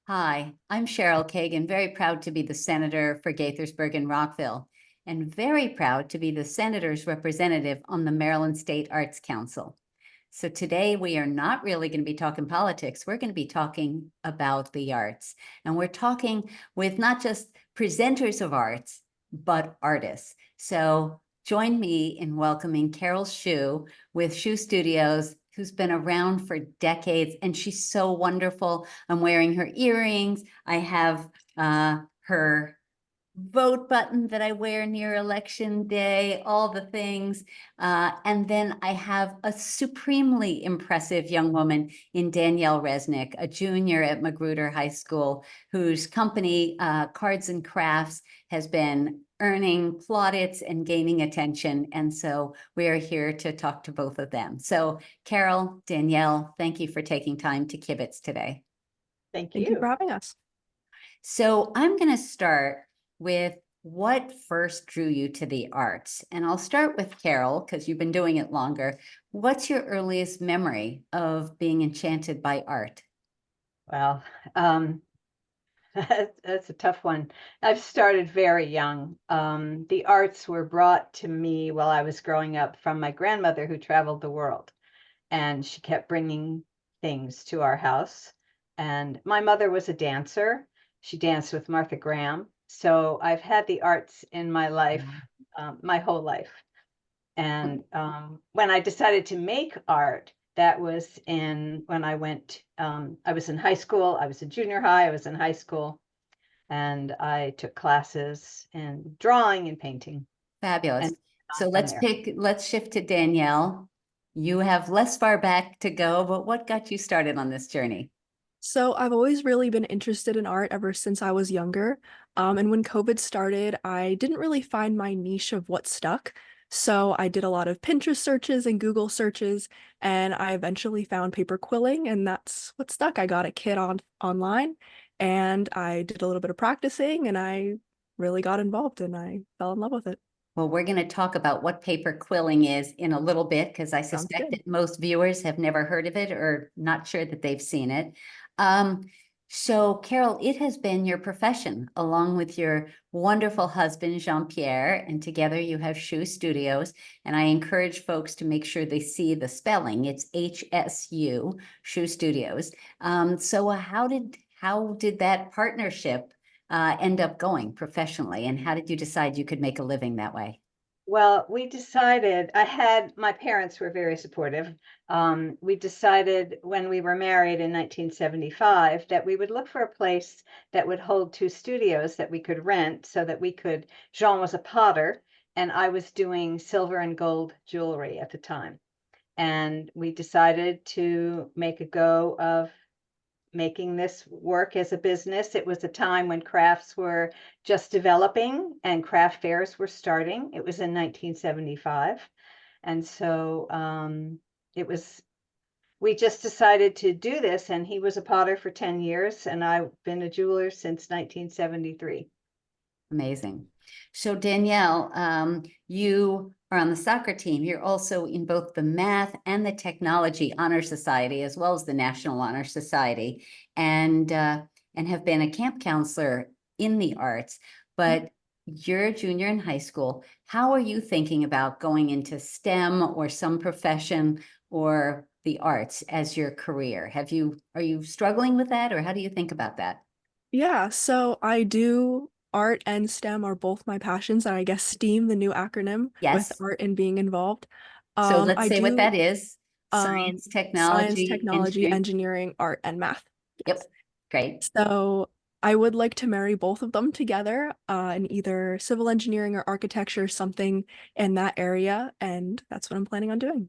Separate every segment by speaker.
Speaker 1: Hi, I'm Cheryl Kagan, very proud to be the senator for Gaithersburg and Rockville, and very proud to be the senator's representative on the Maryland State Arts Council. So today we are not really going to be talking politics. We're going to be talking about the arts. And we're talking with not just presenters of arts, but artists. So join me in welcoming Carol Hsu with Hsu Studios, who's been around for decades, and she's so wonderful. I'm wearing her earrings. I have her vote button that I wear near election day, all the things. And then I have a supremely impressive young woman in Danielle Reznick, a junior at Magruder High School, whose company, Cards and Crafts, has been earning plaudits and gaining attention. And so we are here to talk to both of them. So Carol, Danielle, thank you for taking time to kibitz today.
Speaker 2: Thank
Speaker 3: Thank you for
Speaker 2: you.
Speaker 3: having us.
Speaker 1: So I'm going to start with what first drew you to the arts. And I'll start with Carol, because you've been doing it longer. What's your earliest memory of being enchanted by art?
Speaker 2: Well, that's a tough one. I've started very young. The arts were brought to me while I was growing up from my grandmother who traveled the world, and she kept bringing things to our house. And my mother was a dancer. She danced with Martha Graham. So I've had the arts in my life, my whole life. And when I decided to make art, that was when I was in high school. I was in junior high, I was in high school, and I took classes in drawing and painting.
Speaker 1: Fabulous.
Speaker 2: And
Speaker 1: So let's shift to Danielle. You have less far back to go, but what got you started on this journey?
Speaker 3: So I've always really been interested in art ever since I was younger. And when COVID started, I didn't really find my niche of what stuck. So I did a lot of Pinterest searches and Google searches, and I eventually found paper quilling, and that's what stuck. I got a kit online, and I did a little bit of practicing, and I really got involved, and I fell in love with it.
Speaker 1: Well, we're going to talk about what paper quilling is in a little bit, because I
Speaker 3: Sounds
Speaker 1: suspect
Speaker 3: good.
Speaker 1: that most viewers have never heard of it or not sure that they've seen it. Um, so, Carol, it has been your profession along with your wonderful husband, Jean-Pierre, and together you have Hsu Studios. And I encourage folks to make sure they see the spelling. It's HSU, Hsu Studios. So how did that partnership end up going professionally, and how did you decide you could make a living that way?
Speaker 2: well, we decided, my parents were very supportive. We decided when we were married in 1975 that we would look for a place that would hold two studios that we could rent so that Jean was a potter and I was doing silver and gold jewelry at the time. And we decided to make a go of making this work as a business. It was a time when crafts were just developing and craft fairs were starting. It was in 1975. And so it was, we just decided to do this. And he was a potter for 10 years, and I've been a jeweler since 1973.
Speaker 1: Amazing. So Danielle, you are on the soccer team. You're also in both the Math and the Technology Honor Society, as well as the National Honor Society, and have been a camp counselor in the arts. But you're a junior in high school. How are you thinking about going into STEM or some profession or the arts as your career? Are you struggling with that, or how do you think about that?
Speaker 3: Yeah, so I do art and STEM are both my passions, and I guess STEAM, the new acronym with
Speaker 1: Yes.
Speaker 3: art and being involved.
Speaker 1: So let's
Speaker 3: I
Speaker 1: say what
Speaker 3: do
Speaker 1: that is.
Speaker 3: um,
Speaker 1: Science,
Speaker 3: science,
Speaker 1: technology,
Speaker 3: technology,
Speaker 1: engineering.
Speaker 3: engineering, art, and math.
Speaker 1: Yep,
Speaker 3: Yes.
Speaker 1: great.
Speaker 3: So I would like to marry both of them together in either civil engineering or architecture, something in that area, and that's what I'm planning on doing.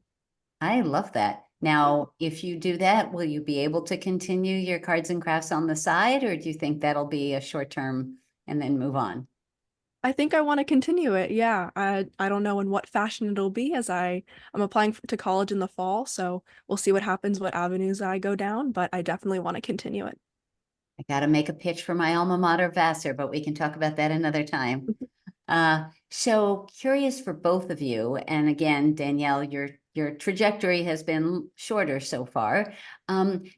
Speaker 1: I love that. Now, if you do that, will you be able to continue your cards and crafts on the side, or do you think that'll be a short term and then move on?
Speaker 3: I think I want to continue it. Yeah, I don't know in what fashion it'll be as I'm applying to college in the fall, so we'll see what happens, what avenues I go down, but I definitely want to continue it.
Speaker 1: I got to make a pitch for my alma mater, Vassar, but we can talk about that another time. So curious for both of you, and again, Danielle, your trajectory has been shorter so far.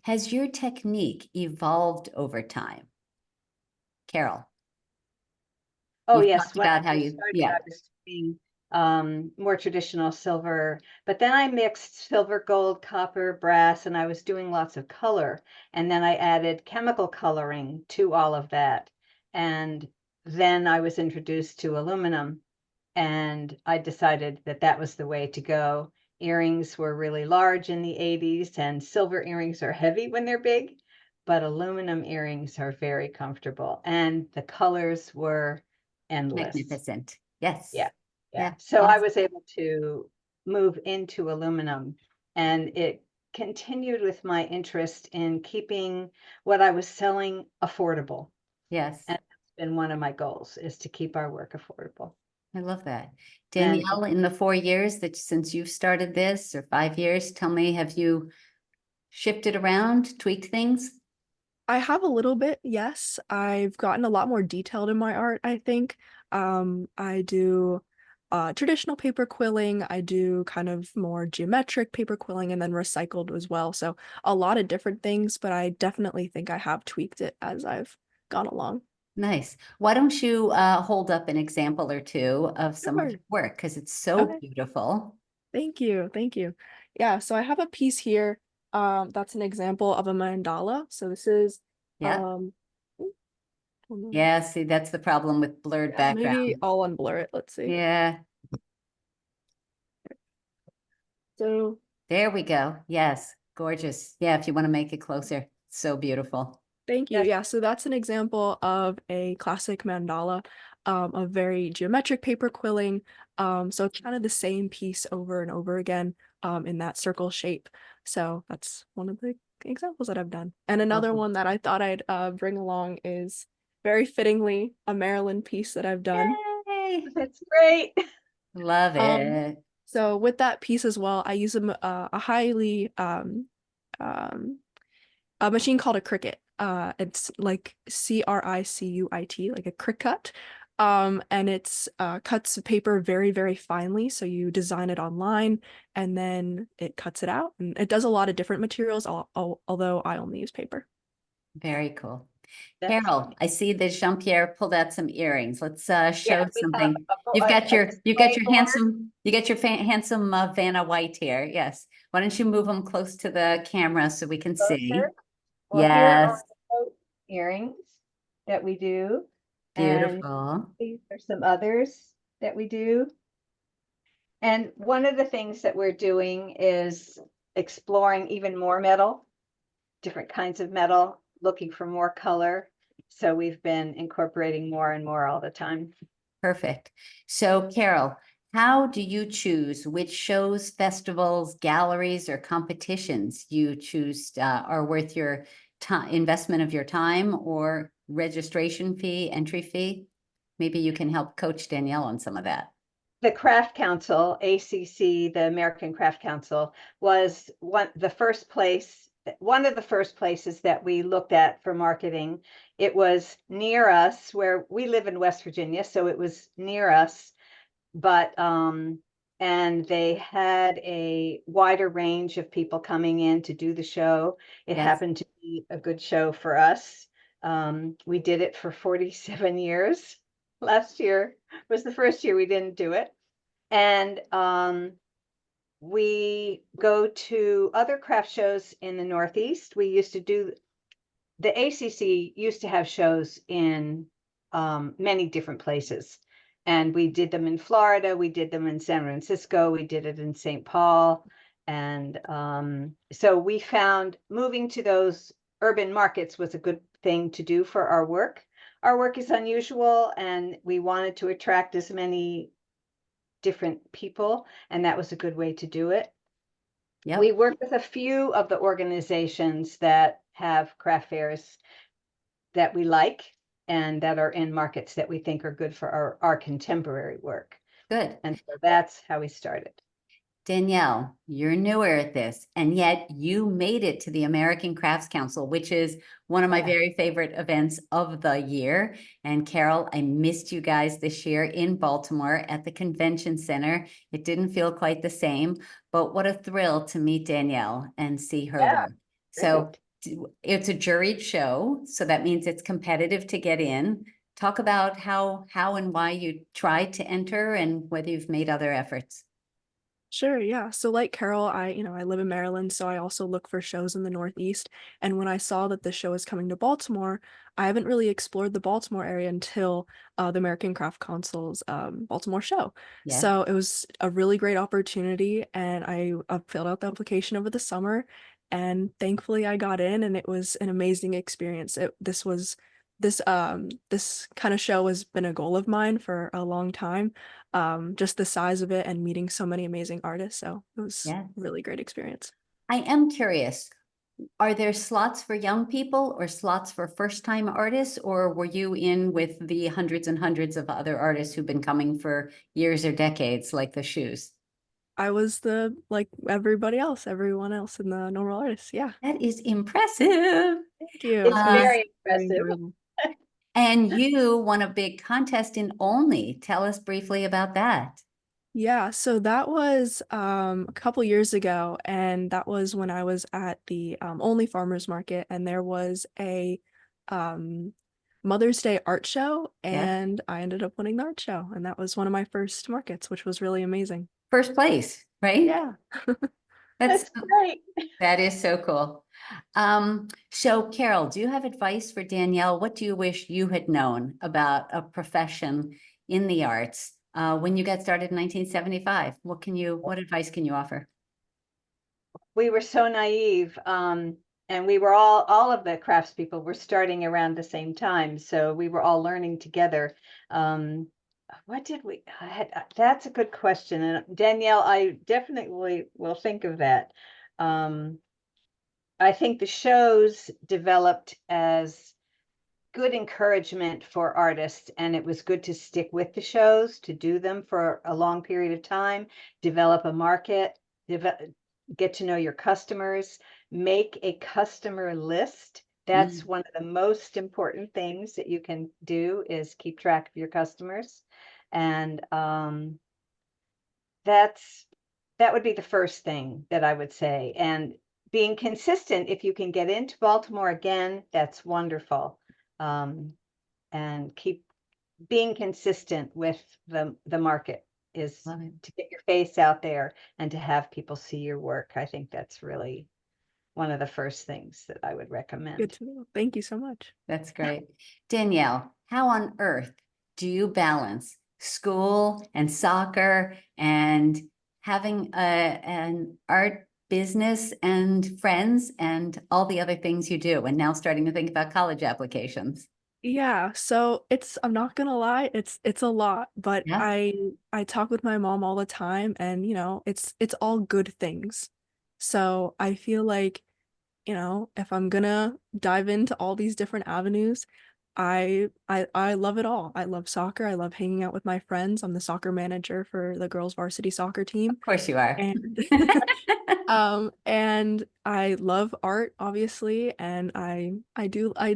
Speaker 1: Has your technique evolved over time? Carol,
Speaker 2: Oh,
Speaker 1: you've
Speaker 2: yes.
Speaker 1: talked
Speaker 2: When I
Speaker 1: about how
Speaker 2: first
Speaker 1: you,
Speaker 2: started,
Speaker 1: yeah,
Speaker 2: I was doing more traditional silver, but then I mixed silver, gold, copper, brass, and I was doing lots of color. And then I added chemical coloring to all of that. And then I was introduced to aluminum, and I decided that that was the way to go. Earrings were really large in the 80s, and silver earrings are heavy when they're big, but aluminum earrings are very comfortable, and the colors were endless.
Speaker 1: magnificent. Yes.
Speaker 2: Yeah, yeah.
Speaker 1: Yeah.
Speaker 2: So I
Speaker 1: Awesome.
Speaker 2: was able to move into aluminum, and it continued with my interest in keeping what I was selling affordable.
Speaker 1: Yes.
Speaker 2: And that's been one of my goals, is to keep our work affordable.
Speaker 1: I love that.
Speaker 2: And
Speaker 1: Danielle, in the 4 years that since you've started this, or 5 years, tell me, have you shifted around, tweaked things?
Speaker 3: I have a little bit, yes. I've gotten a lot more detailed in my art, I think. I do traditional paper quilling, I do kind of more geometric paper quilling, and then recycled as well. So a lot of different things, but I definitely think I have tweaked it as I've gone along.
Speaker 1: Nice. Why don't you hold up an example or two of some of
Speaker 3: Sure.
Speaker 1: your work, because it's so
Speaker 3: Okay.
Speaker 1: beautiful.
Speaker 3: Thank you. Thank you. Yeah, so I have a piece here. That's an example of a mandala. So this is
Speaker 1: Yeah.
Speaker 3: um ooh, hold on.
Speaker 1: Yeah, see, that's the problem with blurred
Speaker 3: Yeah, maybe
Speaker 1: background.
Speaker 3: I'll unblur it. Let's see.
Speaker 1: Yeah,
Speaker 3: So
Speaker 1: there we go. Yes, gorgeous. Yeah, if you want to make it closer, so beautiful.
Speaker 3: thank you.
Speaker 2: yes,
Speaker 3: Yeah, so that's an example of a classic mandala, a very geometric paper quilling. So it's kind of the same piece over and over again, in that circle shape. So that's one of the examples that I've done. And another
Speaker 1: Awesome.
Speaker 3: one that I thought I'd bring along is very fittingly a Maryland piece that I've done.
Speaker 1: Yay,
Speaker 2: that's great.
Speaker 1: love
Speaker 3: Um,
Speaker 1: it.
Speaker 3: so with that piece as well, I use a highly um a machine called a Cricut. It's like CRICUIT, like a Cricut. And it's cuts paper very, very finely. So you design it online and then it cuts it out. And it does a lot of different materials, although I only use paper.
Speaker 1: Very cool.
Speaker 2: That's
Speaker 1: Carol, I see that Jean-Pierre pulled out some earrings. Let's
Speaker 2: yeah.
Speaker 1: show
Speaker 2: We have
Speaker 1: something. You've got
Speaker 2: a
Speaker 1: your
Speaker 2: display board.
Speaker 1: handsome Vanna White here. Yes. Why don't you move them close to the camera so we can see?
Speaker 2: Closer. Well, here are
Speaker 1: Yes,
Speaker 2: the coat earrings that we do, and
Speaker 1: beautiful.
Speaker 2: these are some others that we do. And one of the things that we're doing is exploring even more metal, different kinds of metal, looking for more color. So we've been incorporating more and more all the time.
Speaker 1: Perfect. So Carol, how do you choose which shows, festivals, galleries, or competitions you choose are worth your time, investment of your time or registration fee, entry fee? Maybe you can help coach Danielle on some of that.
Speaker 2: The Craft Council, ACC, the American Craft Council, was one of the first places that we looked at for marketing. It was near us, where we live in West Virginia, so it was near us, but and they had a wider range of people coming in to do the show. It
Speaker 1: Yes,
Speaker 2: happened to be a good show for us. We did it for 47 years. Last year was the first year we didn't do it. And we go to other craft shows in the Northeast. We used to do, the ACC used to have shows in many different places. And we did them in Florida, we did them in San Francisco, we did it in St. Paul. And so we found moving to those urban markets was a good thing to do for our work. Our work is unusual, and we wanted to attract as many different people, and that was a good way to do it.
Speaker 1: yep,
Speaker 2: We work with a few of the organizations that have craft fairs that we like and that are in markets that we think are good for our contemporary work.
Speaker 1: good.
Speaker 2: And so that's how we started.
Speaker 1: Danielle, you're newer at this, and yet you made it to the American Crafts Council, which is one of my
Speaker 2: Yeah.
Speaker 1: very favorite events of the year. And Carol, I missed you guys this year in Baltimore at the convention center. It didn't feel quite the same, but what a thrill to meet Danielle and see her
Speaker 2: Yeah,
Speaker 1: there. So
Speaker 2: great.
Speaker 1: it's a juried show, so that means it's competitive to get in. Talk about how and why you tried to enter and whether you've made other efforts.
Speaker 3: Sure, yeah. So like Carol, I live in Maryland, so I also look for shows in the Northeast. And when I saw that the show is coming to Baltimore, I haven't really explored the Baltimore area until the American Craft Council's Baltimore show.
Speaker 1: Yeah.
Speaker 3: So it was a really great opportunity, and I filled out the application over the summer, and thankfully I got in, and it was an amazing experience. This kind of show has been a goal of mine for a long time, just the size of it and meeting so many amazing artists. So it was
Speaker 1: Yes.
Speaker 3: a really great experience.
Speaker 1: I am curious, are there slots for young people or slots for first-time artists, or were you in with the hundreds and hundreds of other artists who've been coming for years or decades, like the Hsus?
Speaker 3: I was like everyone else in the normal artists. Yeah.
Speaker 1: That is impressive.
Speaker 3: Thank you.
Speaker 2: It's
Speaker 3: It
Speaker 1: Uh,
Speaker 3: was
Speaker 2: very
Speaker 3: very
Speaker 2: impressive.
Speaker 3: enjoyable.
Speaker 1: and you won a big contest in Olney. Tell us briefly about that.
Speaker 3: Yeah, so that was a couple years ago, and that was when I was at the Only Farmers Market, and there was a um Mother's Day art show,
Speaker 1: Yeah.
Speaker 3: and I ended up winning the art show, and that was one of my first markets, which was really amazing.
Speaker 1: First place, right?
Speaker 3: Yeah.
Speaker 1: That's
Speaker 2: That's great.
Speaker 1: That is so cool. So Carol, do you have advice for Danielle? What do you wish you had known about a profession in the arts when you got started in 1975? What advice can you offer?
Speaker 2: We were so naive. And we were all of the craftspeople were starting around the same time. So we were all learning together. What did we, that's a good question. And Danielle, I definitely will think of that. I think the shows developed as good encouragement for artists, and it was good to stick with the shows, to do them for a long period of time, develop a market, get to know your customers, make a customer list. That's one of the most important things that you can do, is keep track of your customers. And that would be the first thing that I would say. And being consistent, if you can get into Baltimore again, that's wonderful. And keep being consistent with the market is
Speaker 1: Love it.
Speaker 2: to get your face out there and to have people see your work. I think that's really one of the first things that I would
Speaker 3: Good
Speaker 2: recommend.
Speaker 3: to know. Thank you so much.
Speaker 1: That's great. Danielle, how on earth do you balance school and soccer and having an art business and friends and all the other things you do, and now starting to think about college applications?
Speaker 3: Yeah, so I'm not gonna lie, it's a lot, but
Speaker 1: Yeah.
Speaker 3: I talk with my mom all the time, and it's all good things. So I feel like, if I'm gonna dive into all these different avenues, I love it all. I love soccer, I love hanging out with my friends. I'm the soccer manager for the girls varsity soccer team.
Speaker 1: Of course you are.
Speaker 3: And and I love art, obviously, and I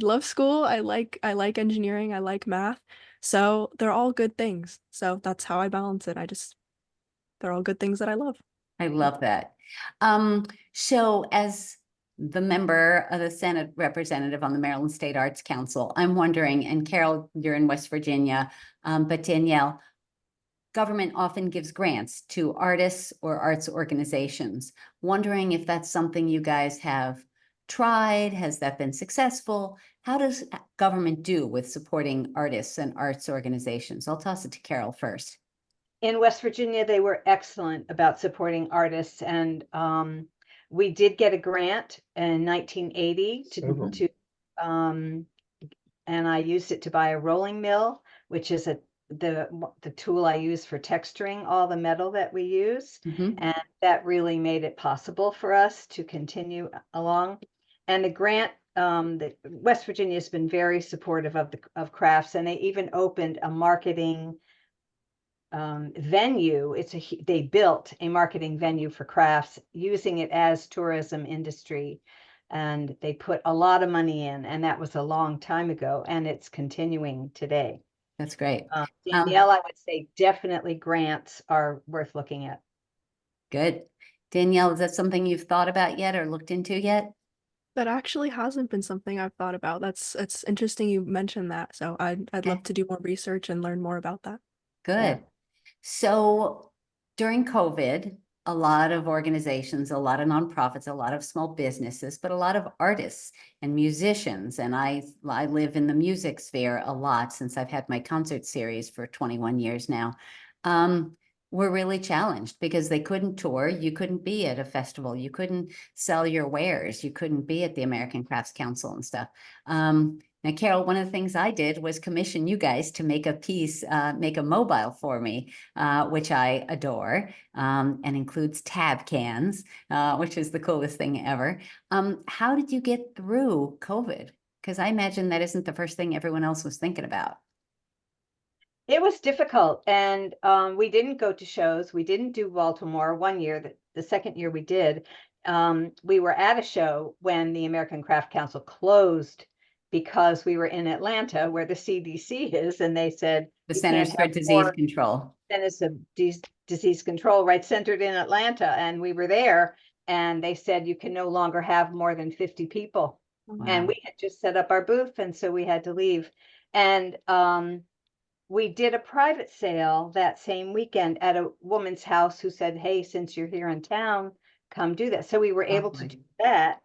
Speaker 3: love school. I like engineering, I like math. So they're all good things. So that's how I balance it. They're all good things that I love.
Speaker 1: I love that. So as the member of the Senate representative on the Maryland State Arts Council, I'm wondering, and Carol, you're in West Virginia, but Danielle, government often gives grants to artists or arts organizations. Wondering if that's something you guys have tried. Has that been successful? How does government do with supporting artists and arts organizations? I'll toss it to Carol first.
Speaker 2: In West Virginia, they were excellent about supporting artists, and we did get a grant in 1980 to and I used it to buy a rolling mill, which is the tool I use for texturing all the metal that we use. And that really made it possible for us to continue along. And the grant, West Virginia has been very supportive of crafts, and they even opened a marketing venue. They built a marketing venue for crafts using it as tourism industry. And they put a lot of money in, and that was a long time ago, and it's continuing today.
Speaker 1: That's great.
Speaker 2: Danielle, I would say definitely grants are worth looking at.
Speaker 1: Good. Danielle, is that something you've thought about yet or looked into yet?
Speaker 3: That actually hasn't been something I've thought about. It's interesting you mentioned that. So I'd love to do more research and learn more about that.
Speaker 1: Good.
Speaker 2: Yeah.
Speaker 1: So during COVID, a lot of organizations, a lot of nonprofits, a lot of small businesses, but a lot of artists and musicians. And I live in the music sphere a lot since I've had my concert series for 21 years now. Were really challenged because they couldn't tour. You couldn't be at a festival. You couldn't sell your wares. You couldn't be at the American Crafts Council and stuff. Now, Carol, one of the things I did was commission you guys to make a piece, make a mobile for me, which I adore, and includes tab cans, which is the coolest thing ever. How did you get through COVID? Because I imagine that isn't the first thing everyone else was thinking about.
Speaker 2: It was difficult, and we didn't go to shows. We didn't do Baltimore one year. The second year we did, we were at a show when the American Craft Council closed because we were in Atlanta, where the CDC is, and they said
Speaker 1: The
Speaker 2: you
Speaker 1: Centers
Speaker 2: can't
Speaker 1: for
Speaker 2: have
Speaker 1: Disease
Speaker 2: more
Speaker 1: Control.
Speaker 2: Centers of Disease Control, right, centered in Atlanta, and we were there, and they said you can no longer have more than 50 people. And
Speaker 1: Wow.
Speaker 2: we had just set up our booth, and so we had to leave. And we did a private sale that same weekend at a woman's house who said, hey, since you're here in town, come do that. So we were able to
Speaker 1: Lovely.
Speaker 2: do that.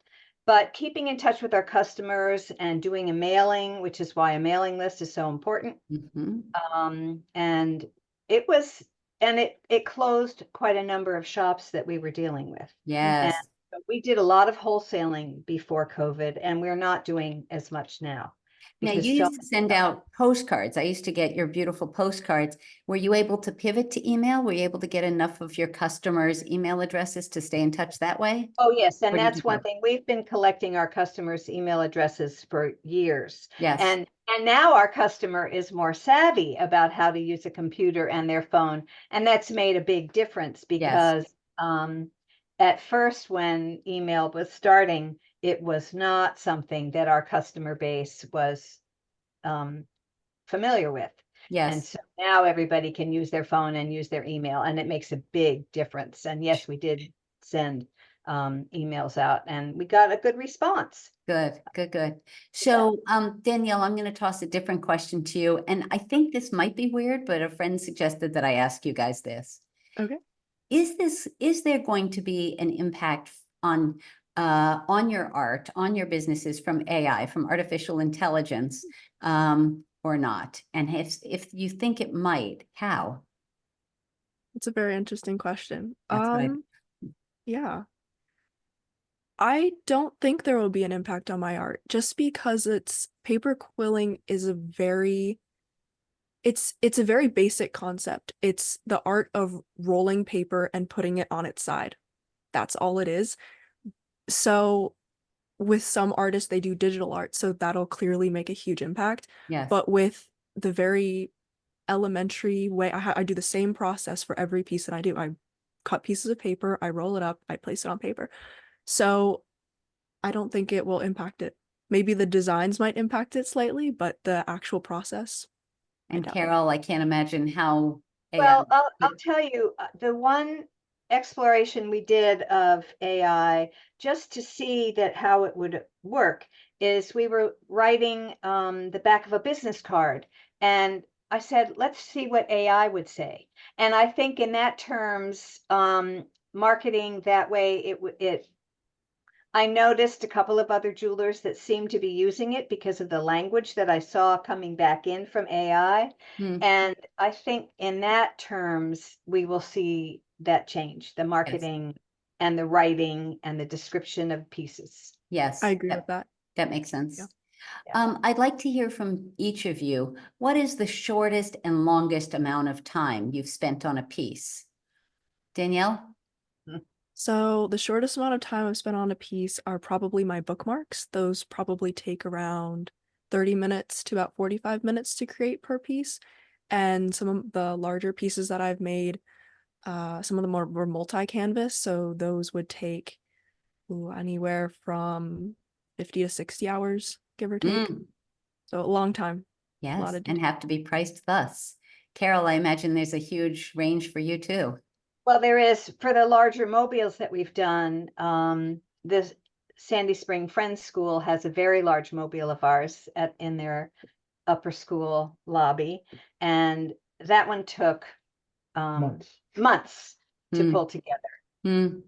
Speaker 2: But keeping in touch with our customers and doing a mailing, which is why a mailing list is so important.
Speaker 1: Mhm.
Speaker 2: And it closed quite a number of shops that we were dealing with. And
Speaker 1: Yes.
Speaker 2: so we did a lot of wholesaling before COVID, and we're not doing as much now.
Speaker 1: Now,
Speaker 2: Because
Speaker 1: you used to send out postcards. I used to get your beautiful postcards. Were you able to pivot to email? Were you able to get enough of your customers' email addresses to stay in touch that way?
Speaker 2: Oh, yes. And
Speaker 1: Or did you
Speaker 2: that's one
Speaker 1: go?
Speaker 2: thing. We've been collecting our customers' email addresses for years.
Speaker 1: Yes.
Speaker 2: And now our customer is more savvy about how to use a computer and their phone. And that's made a big difference because at first, when email was starting, it was not something that our customer base was familiar with. And
Speaker 1: Yes.
Speaker 2: so now everybody can use their phone and use their email, and it makes a big difference. And yes, we did send emails out, and we got a good response.
Speaker 1: Good, good, good. So, Danielle, I'm going to toss a different question to you. And I think this might be weird, but a friend suggested that I ask you guys this.
Speaker 3: Okay.
Speaker 1: Is there going to be an impact on your art, on your businesses from AI, from artificial intelligence, or not? And if you think it might, how?
Speaker 3: It's a very interesting question.
Speaker 1: That's right.
Speaker 3: Yeah. I don't think there will be an impact on my art just because paper quilling is it's a very basic concept. It's the art of rolling paper and putting it on its side. That's all it is. So with some artists, they do digital art, so that'll clearly make a huge impact.
Speaker 1: Yes.
Speaker 3: But with the very elementary way, I do the same process for every piece that I do. I cut pieces of paper, I roll it up, I place it on paper. So I don't think it will impact it. Maybe the designs might impact it slightly, but the actual process, I
Speaker 1: And
Speaker 3: doubt.
Speaker 1: Carol, I can't imagine how AI.
Speaker 2: Well, I'll tell you, the one exploration we did of AI just to see that how it would work is we were writing the back of a business card, and I said, let's see what AI would say. And I think in that terms, marketing that way, I noticed a couple of other jewelers that seemed to be using it because of the language that I saw coming back in from AI.
Speaker 1: Hmm.
Speaker 2: And I think in that terms, we will see that change, the
Speaker 1: Yes.
Speaker 2: marketing and the writing and the description of pieces.
Speaker 1: Yes.
Speaker 3: I agree with that.
Speaker 1: That makes sense.
Speaker 3: Yeah.
Speaker 1: I'd like to hear from each of you. What is the shortest and longest amount of time you've spent on a piece? Danielle?
Speaker 3: So the shortest amount of time I've spent on a piece are probably my bookmarks. Those probably take around 30 minutes to about 45 minutes to create per piece. And some of the larger pieces that I've made, some of them were multi-canvas, so those would take anywhere from 50 to 60 hours, give or take. So a long time. A lot
Speaker 1: Yes,
Speaker 3: of
Speaker 1: and have to be priced thus. Carol, I imagine there's a huge range for you too.
Speaker 2: Well, there is for the larger mobiles that we've done. This Sandy Spring Friends School has a very large mobile of ours in their upper school lobby, and that one took months to
Speaker 1: Mm.
Speaker 2: pull together
Speaker 1: Mm.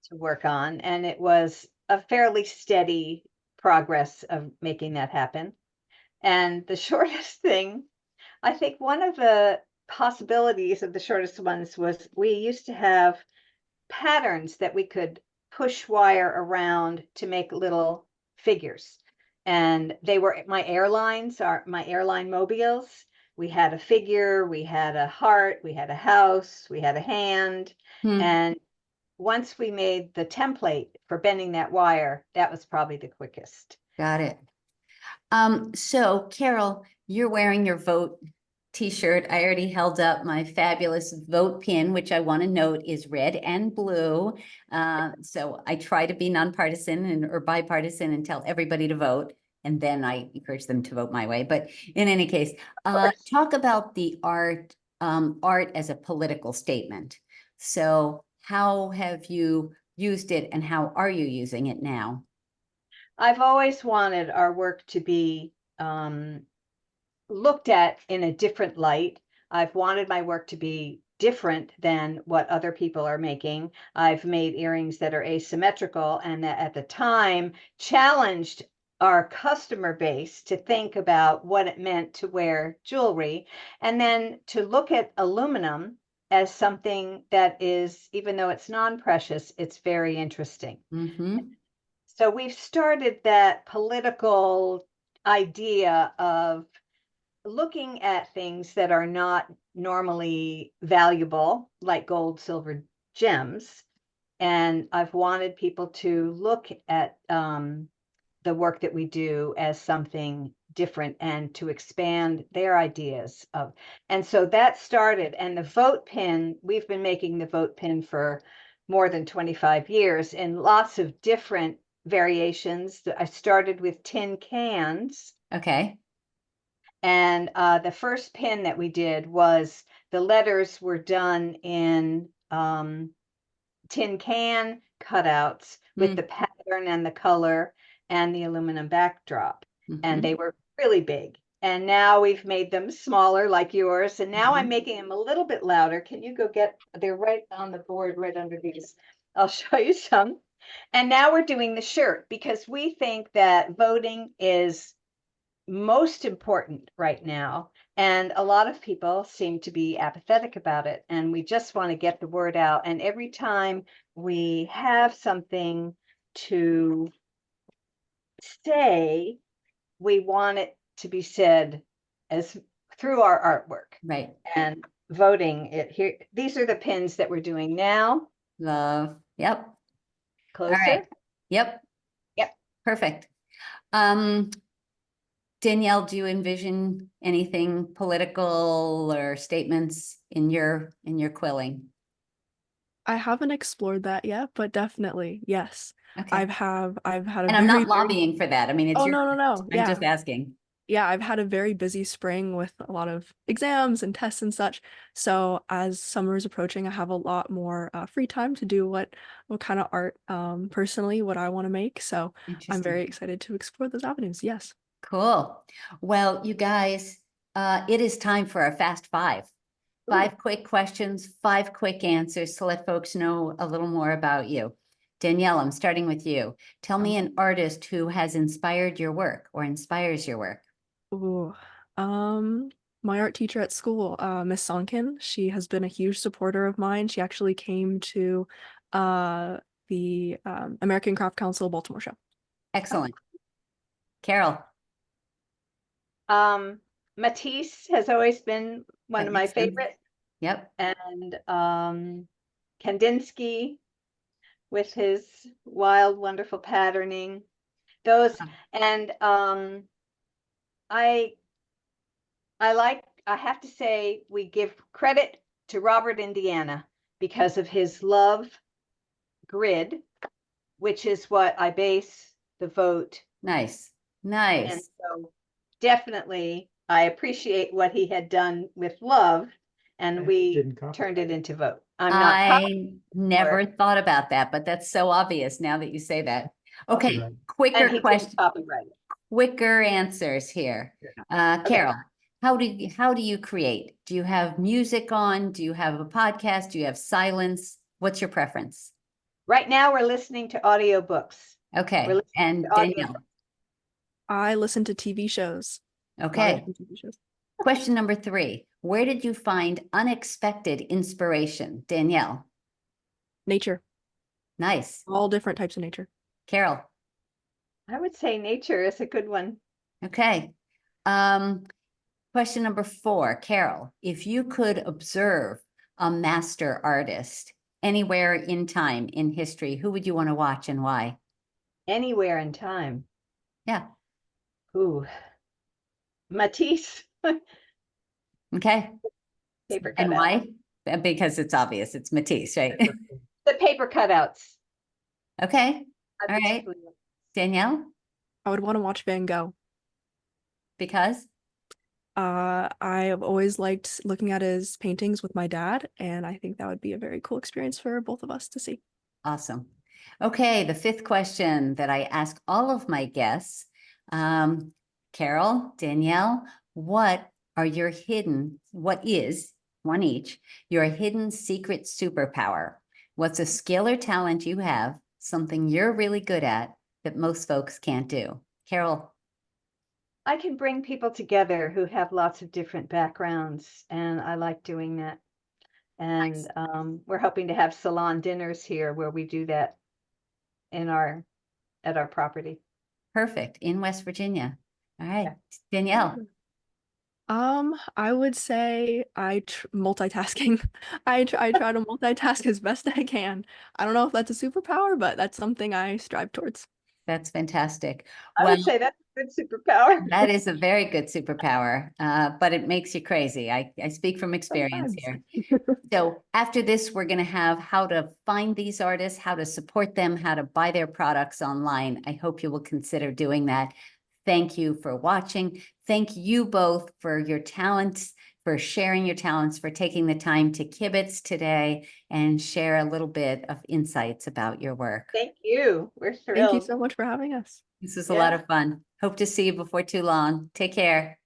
Speaker 2: to work on, and it was a fairly steady progress of making that happen. And the shortest thing, I think one of the possibilities of the shortest ones was we used to have patterns that we could push wire around to make little figures. And they were my airline mobiles. We had a figure, we had a heart, we had a house, we had a hand.
Speaker 1: Mm.
Speaker 2: And once we made the template for bending that wire, that was probably the quickest.
Speaker 1: Got it. So Carol, you're wearing your vote t-shirt. I already held up my fabulous vote pin, which I want to note is red and blue. So I try to be nonpartisan or bipartisan and tell everybody to vote. And then I encourage them to vote my way. But in any case, talk about the art as a political statement. So how have you used it and how are you using it now?
Speaker 2: I've always wanted our work to be looked at in a different light. I've wanted my work to be different than what other people are making. I've made earrings that are asymmetrical and that at the time challenged our customer base to think about what it meant to wear jewelry and then to look at aluminum as something that is, even though it's non-precious, it's very interesting.
Speaker 1: Mm-hmm.
Speaker 2: So we've started that political idea of looking at things that are not normally valuable, like gold, silver, gems. And I've wanted people to look at the work that we do as something different and to expand their ideas of. And so that started. And the vote pin, we've been making the vote pin for more than 25 years in lots of different variations. I started with tin cans.
Speaker 1: Okay.
Speaker 2: And the first pin that we did was the letters were done in tin can cutouts with the pattern and the color and the aluminum backdrop. And they were really big. And now we've made them smaller like yours. And now I'm making them a little bit louder. Can you go they're right on the board, right under these. I'll show you some. And now we're doing the shirt because we think that voting is most important right now. And a lot of people seem to be apathetic about it. And we just want to get the word out. And every time we have something to say, we want it to be said as through our artwork.
Speaker 1: Right.
Speaker 2: And voting it here. These are the pins that we're doing now.
Speaker 1: Love. Yep.
Speaker 2: Closer.
Speaker 1: All right. Yep.
Speaker 2: Yep.
Speaker 1: Perfect. Danielle, do you envision anything political or statements in your quilling?
Speaker 3: I haven't explored that yet, but definitely, yes.
Speaker 1: Okay.
Speaker 3: I've had a
Speaker 1: And I'm
Speaker 3: very,
Speaker 1: not lobbying for that. I mean, it's
Speaker 3: oh,
Speaker 1: your,
Speaker 3: no.
Speaker 1: I'm just asking.
Speaker 3: Yeah, I've had a very busy spring with a lot of exams and tests and such. So as summer is approaching, I have a lot more free time to do what kind of art personally what I want to make. So I'm
Speaker 1: Interesting.
Speaker 3: very excited to explore those avenues. Yes.
Speaker 1: Cool. Well, you guys, it is time for our fast five.
Speaker 2: Ooh.
Speaker 1: 5 quick questions, 5 quick answers to let folks know a little more about you. Danielle, I'm starting with you. Tell me an artist who has inspired your work or inspires your work.
Speaker 3: Ooh, my art teacher at school, Miss Sonkin, she has been a huge supporter of mine. She actually came to the American Craft Council Baltimore show.
Speaker 1: Excellent. Carol.
Speaker 2: Matisse has always been one of my favorites.
Speaker 1: Yep.
Speaker 2: And Kandinsky with his wild, wonderful patterning. Those and I I have to say we give credit to Robert, Indiana, because of his love grid, which is what I base the vote.
Speaker 1: Nice,
Speaker 2: And
Speaker 1: nice.
Speaker 2: so definitely I appreciate what he had done with love, and we
Speaker 4: didn't copy.
Speaker 2: turned it into vote. I'm not copying,
Speaker 1: I never thought about that, but that's so obvious now that you say that. Okay,
Speaker 4: Copyright.
Speaker 2: and
Speaker 1: quicker
Speaker 2: he
Speaker 1: question,
Speaker 2: didn't copyright it.
Speaker 1: quicker answers here. Carol, how do you create? Do you have music on? Do you have a podcast? Do you have silence? What's your preference?
Speaker 2: Right now we're listening to audiobooks.
Speaker 1: Okay,
Speaker 2: listening
Speaker 1: and
Speaker 2: to audio-
Speaker 1: Danielle.
Speaker 3: I listen to TV shows. A lot of
Speaker 1: Okay,
Speaker 3: different TV shows.
Speaker 1: question number 3. Where did you find unexpected inspiration? Danielle.
Speaker 3: Nature,
Speaker 1: Nice.
Speaker 3: all different types of nature.
Speaker 1: Carol.
Speaker 2: I would say nature is a good one.
Speaker 1: Okay. Question number 4, Carol, if you could observe a master artist anywhere in time in history, who would you want to watch and why?
Speaker 2: Anywhere in time.
Speaker 1: Yeah.
Speaker 2: Ooh. Matisse.
Speaker 1: Okay.
Speaker 2: Paper
Speaker 1: And
Speaker 2: cutout.
Speaker 1: why? Because it's obvious. It's Matisse, right?
Speaker 2: The paper cutouts.
Speaker 1: Okay.
Speaker 2: I
Speaker 1: All right.
Speaker 2: basically-
Speaker 1: Danielle,
Speaker 3: I would want to watch Van Gogh.
Speaker 1: because?
Speaker 3: I have always liked looking at his paintings with my dad, and I think that would be a very cool experience for both of us to see.
Speaker 1: Awesome. Okay, the 5th question that I ask all of my guests, Carol, Danielle, what is, one each, your hidden secret superpower? What's a skill or talent you have, something you're really good at that most folks can't do? Carol.
Speaker 2: I can bring people together who have lots of different backgrounds, and I like doing that. And we're hoping to have salon dinners here where we do that at our property.
Speaker 1: Perfect. In West Virginia. All right.
Speaker 2: Yeah.
Speaker 1: Danielle.
Speaker 3: I would say multitasking. I try to multitask as best I can. I don't know if that's a superpower, but that's something I strive towards.
Speaker 1: That's fantastic.
Speaker 2: I
Speaker 1: Well,
Speaker 2: would say that's a good superpower.
Speaker 1: that is a very good superpower, but it makes you crazy. I speak from experience
Speaker 3: Sometimes.
Speaker 1: here. So after this, we're going to have how to find these artists, how to support them, how to buy their products online. I hope you will consider doing that. Thank you for watching. Thank you both for your talents, for sharing your talents, for taking the time to kibitz today and share a little bit of insights about your work.
Speaker 2: Thank you. We're
Speaker 3: Thank you
Speaker 2: thrilled.
Speaker 3: so much for having us.
Speaker 1: This was a lot of fun. Hope to see you before too long. Take care.